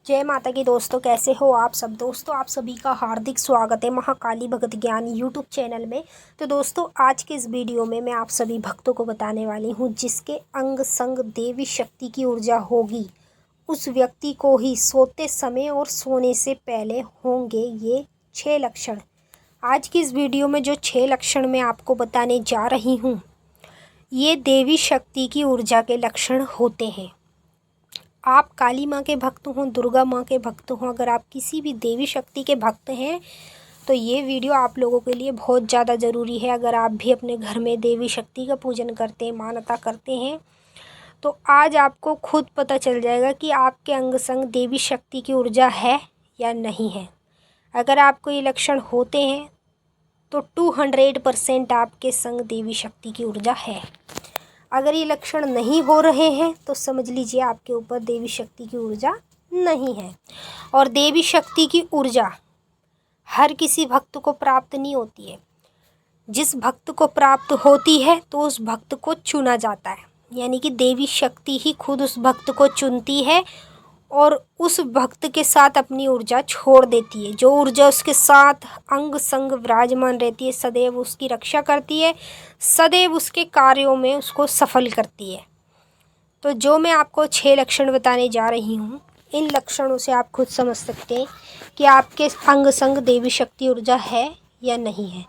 जय माता की दोस्तों, कैसे हो आप सब। दोस्तों आप सभी का हार्दिक स्वागत है महाकाली भगत ज्ञान यूट्यूब चैनल में। तो दोस्तों आज के इस वीडियो में मैं आप सभी भक्तों को बताने वाली हूँ जिसके अंग संग देवी शक्ति की ऊर्जा होगी, उस व्यक्ति को ही सोते समय और सोने से पहले होंगे ये 6 लक्षण। आज की इस वीडियो में जो 6 लक्षण मैं आपको बताने जा रही हूँ, ये देवी शक्ति की ऊर्जा के लक्षण होते हैं। आप काली माँ के भक्त हों, दुर्गा माँ के भक्त हों, अगर आप किसी भी देवी शक्ति के भक्त हैं तो ये वीडियो आप लोगों के लिए बहुत ज़्यादा ज़रूरी है। अगर आप भी अपने घर में देवी शक्ति का पूजन करते हैं, मान्यता करते हैं, तो आज आपको खुद पता चल जाएगा कि आपके अंग संग देवी शक्ति की ऊर्जा है या नहीं है। अगर आपको ये लक्षण होते हैं तो 200% आपके संग देवी शक्ति की ऊर्जा है। अगर ये लक्षण नहीं हो रहे हैं तो समझ लीजिए आपके ऊपर देवी शक्ति की ऊर्जा नहीं है। और देवी शक्ति की ऊर्जा हर किसी भक्त को प्राप्त नहीं होती है। जिस भक्त को प्राप्त होती है तो उस भक्त को चुना जाता है, यानी कि देवी शक्ति ही खुद उस भक्त को चुनती है और उस भक्त के साथ अपनी ऊर्जा छोड़ देती है। जो ऊर्जा उसके साथ अंग संग विराजमान रहती है, सदैव उसकी रक्षा करती है, सदैव उसके कार्यों में उसको सफल करती है। तो जो मैं आपको 6 लक्षण बताने जा रही हूँ, इन लक्षणों से आप खुद समझ सकते हैं कि आपके अंग संग देवी शक्ति ऊर्जा है या नहीं है।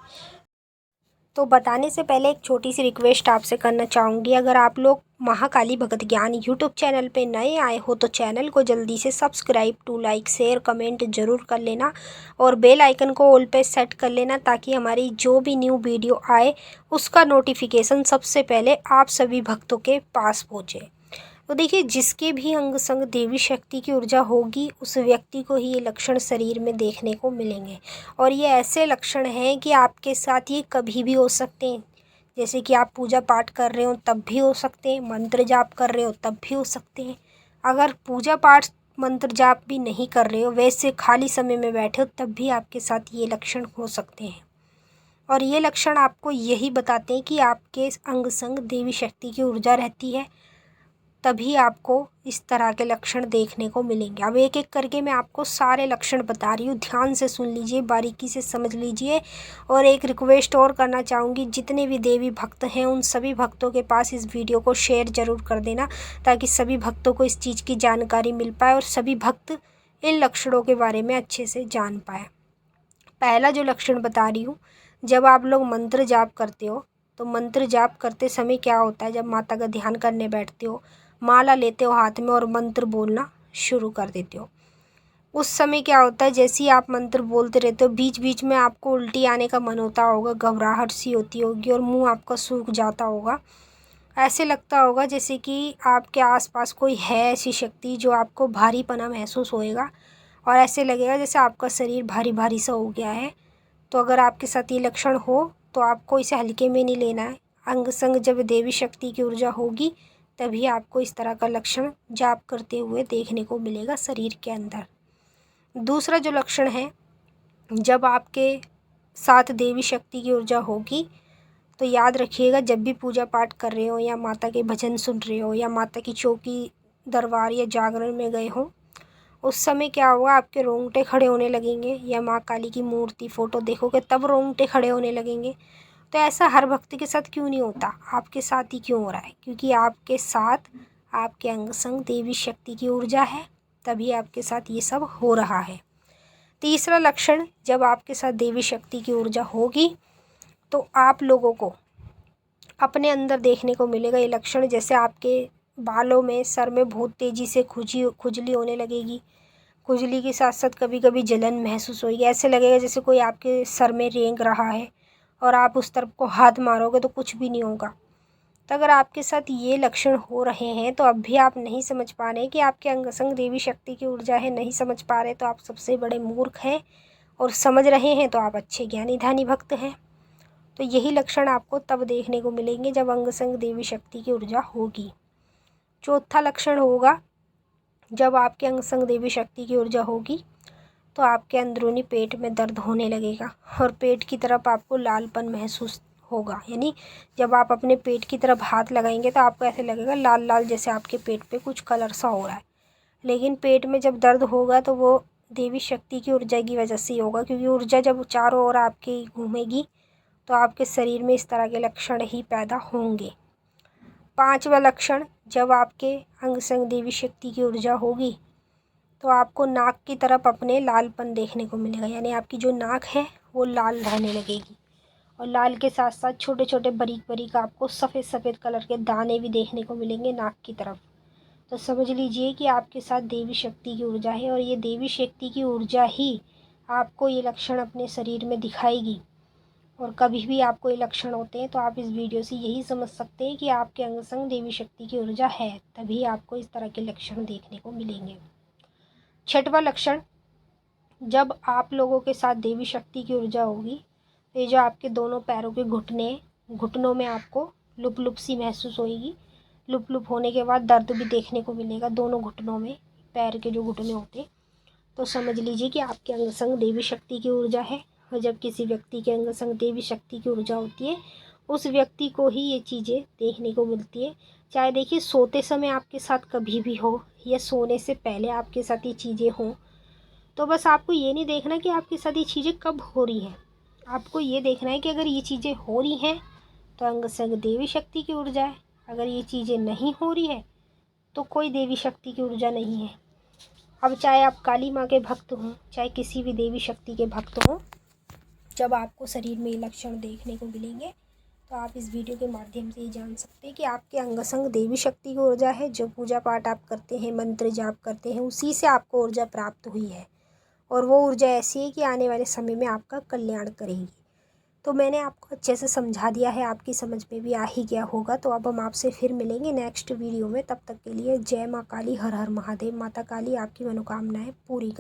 तो बताने से पहले एक छोटी सी रिक्वेस्ट आपसे करना चाहूँगी। अगर आप लोग महाकाली भगत ज्ञान यूट्यूब चैनल पे नए आए हो तो चैनल को जल्दी से subscribe to like share comment ज़रूर कर लेना और बेल आइकन को ऑल पे सेट कर लेना, ताकि हमारी जो भी न्यू वीडियो आए उसका नोटिफिकेशन सबसे पहले आप सभी भक्तों के पास पहुँचे। तो देखिए, जिसके भी अंग संग देवी शक्ति की ऊर्जा होगी उस व्यक्ति को ही ये लक्षण शरीर में देखने को मिलेंगे। और ये ऐसे लक्षण हैं कि आपके साथ ये कभी भी हो सकते हैं। जैसे कि आप पूजा पाठ कर रहे हो तब भी हो सकते हैं, मंत्र जाप कर रहे हो तब भी हो सकते हैं। अगर पूजा पाठ मंत्र जाप भी नहीं कर रहे हो, वैसे खाली समय में बैठे हो, तब भी आपके साथ ये लक्षण हो सकते हैं। और ये लक्षण आपको यही बताते हैं कि आपके अंग संग देवी शक्ति की ऊर्जा रहती है, तभी आपको इस तरह के लक्षण देखने को मिलेंगे। अब एक एक करके मैं आपको सारे लक्षण बता रही हूँ, ध्यान से सुन लीजिए, बारीकी से समझ लीजिए। और एक रिक्वेस्ट और करना चाहूँगी, जितने भी देवी भक्त हैं उन सभी भक्तों के पास इस वीडियो को शेयर ज़रूर कर देना, ताकि सभी भक्तों को इस चीज़ की जानकारी मिल पाए और सभी भक्त इन लक्षणों के बारे में अच्छे से जान पाए। पहला जो लक्षण बता रही हूँ, जब आप लोग मंत्र जाप करते हो तो मंत्र जाप करते समय क्या होता है, जब माता का ध्यान करने बैठते हो, माला लेते हो हाथ में और मंत्र बोलना शुरू कर देते हो, उस समय क्या होता है, जैसे ही आप मंत्र बोलते रहते हो बीच बीच में आपको उल्टी आने का मन होता होगा, घबराहट सी होती होगी और मुंह आपका सूख जाता होगा। ऐसे लगता होगा जैसे कि आपके आसपास कोई है ऐसी शक्ति जो आपको भारीपना महसूस होएगा और ऐसे लगेगा जैसे आपका शरीर भारी भारी सा हो गया है। तो अगर आपके साथ ये लक्षण हो तो आपको इसे हल्के में नहीं लेना है। अंग संग जब देवी शक्ति की ऊर्जा होगी तभी आपको इस तरह का लक्षण जाप करते हुए देखने को मिलेगा शरीर के अंदर। दूसरा जो लक्षण है, जब आपके साथ देवी शक्ति की ऊर्जा होगी तो याद रखिएगा, जब भी पूजा पाठ कर रहे हो या माता के भजन सुन रहे हो या माता की चौकी दरबार या जागरण में गए हो, उस समय क्या होगा, आपके रोंगटे खड़े होने लगेंगे। या माँ काली की मूर्ति फ़ोटो देखोगे तब रोंगटे खड़े होने लगेंगे। तो ऐसा हर भक्त के साथ क्यों नहीं होता, आपके साथ ही क्यों हो रहा है? क्योंकि आपके साथ आपके अंग संग देवी शक्ति की ऊर्जा है, तभी आपके साथ ये सब हो रहा है। तीसरा लक्षण, जब आपके साथ देवी शक्ति की ऊर्जा होगी तो आप लोगों को अपने अंदर देखने को मिलेगा ये लक्षण, जैसे आपके बालों में, सर में बहुत तेज़ी से खुजली होने लगेगी। खुजली के साथ साथ कभी कभी जलन महसूस होगी, ऐसे लगेगा जैसे कोई आपके सर में रेंग रहा है और आप उस तरफ को हाथ मारोगे तो कुछ भी नहीं होगा। तो अगर आपके साथ ये लक्षण हो रहे हैं तो अब भी आप नहीं समझ पा रहे कि आपके अंग संग देवी शक्ति की ऊर्जा है, नहीं समझ पा रहे तो आप सबसे बड़े मूर्ख हैं, और समझ रहे हैं तो आप अच्छे ज्ञानी ध्यानी भक्त हैं। तो यही लक्षण आपको तब देखने को मिलेंगे जब अंग संग देवी शक्ति की ऊर्जा होगी। चौथा लक्षण होगा, जब आपके अंग संग देवी शक्ति की ऊर्जा होगी तो आपके अंदरूनी पेट में दर्द होने लगेगा और पेट की तरफ आपको लालपन महसूस होगा। यानी जब आप अपने पेट की तरफ हाथ लगाएंगे तो आपको ऐसे लगेगा लाल लाल, जैसे आपके पेट पे कुछ कलर सा हो रहा है। लेकिन पेट में जब दर्द होगा तो वो देवी शक्ति की ऊर्जा की वजह से ही होगा, क्योंकि ऊर्जा जब चारों ओर आपकी घूमेगी तो आपके शरीर में इस तरह के लक्षण ही पैदा होंगे। 5वां लक्षण, जब आपके अंग संग देवी शक्ति की ऊर्जा होगी तो आपको नाक की तरफ अपने लालपन देखने को मिलेगा, यानी आपकी जो नाक है वो लाल रहने लगेगी। और लाल के साथ साथ छोटे छोटे बारीक बारीक आपको सफ़ेद सफ़ेद कलर के दाने भी देखने को मिलेंगे नाक की तरफ। तो समझ लीजिए कि आपके साथ देवी शक्ति की ऊर्जा है, और ये देवी शक्ति की ऊर्जा ही आपको ये लक्षण अपने शरीर में दिखाएगी। और कभी भी आपको ये लक्षण होते हैं तो आप इस वीडियो से यही समझ सकते हैं कि आपके अंग संग देवी शक्ति की ऊर्जा है, तभी आपको इस तरह के लक्षण देखने को मिलेंगे। 6वां लक्षण, जब आप लोगों के साथ देवी शक्ति की ऊर्जा होगी तो ये जो आपके दोनों पैरों के घुटनों में आपको लुप लुप सी महसूस होएगी। लुप लुप होने के बाद दर्द भी देखने को मिलेगा दोनों घुटनों में, पैर के जो घुटने होते हैं। तो समझ लीजिए कि आपके अंग संग देवी शक्ति की ऊर्जा है। और जब किसी व्यक्ति के अंग संग देवी शक्ति की ऊर्जा होती है उस व्यक्ति को ही ये चीज़ें देखने को मिलती है। चाहे देखिए सोते समय आपके साथ कभी भी हो या सोने से पहले आपके साथ ये चीज़ें हों, तो बस आपको ये नहीं देखना कि आपके साथ ये चीज़ें कब हो रही हैं। आपको ये देखना है कि अगर ये चीज़ें हो रही हैं तो अंग संग देवी शक्ति की ऊर्जा है, अगर ये चीज़ें नहीं हो रही है तो कोई देवी शक्ति की ऊर्जा नहीं है। अब चाहे आप काली माँ के भक्त हों, चाहे किसी भी देवी शक्ति के भक्त हों, जब आपको शरीर में ये लक्षण देखने को मिलेंगे तो आप इस वीडियो के माध्यम से ये जान सकते हैं कि आपके अंग संग देवी शक्ति की ऊर्जा है। जो पूजा पाठ आप करते हैं, मंत्र जाप करते हैं, उसी से आपको ऊर्जा प्राप्त हुई है, और वो ऊर्जा ऐसी है कि आने वाले समय में आपका कल्याण करेगी। तो मैंने आपको अच्छे से समझा दिया है, आपकी समझ में भी आ ही गया होगा। तो अब हम आपसे फिर मिलेंगे नेक्स्ट वीडियो में। तब तक के लिए जय माँ काली, हर हर महादेव। माता काली आपकी मनोकामनाएं पूरी कर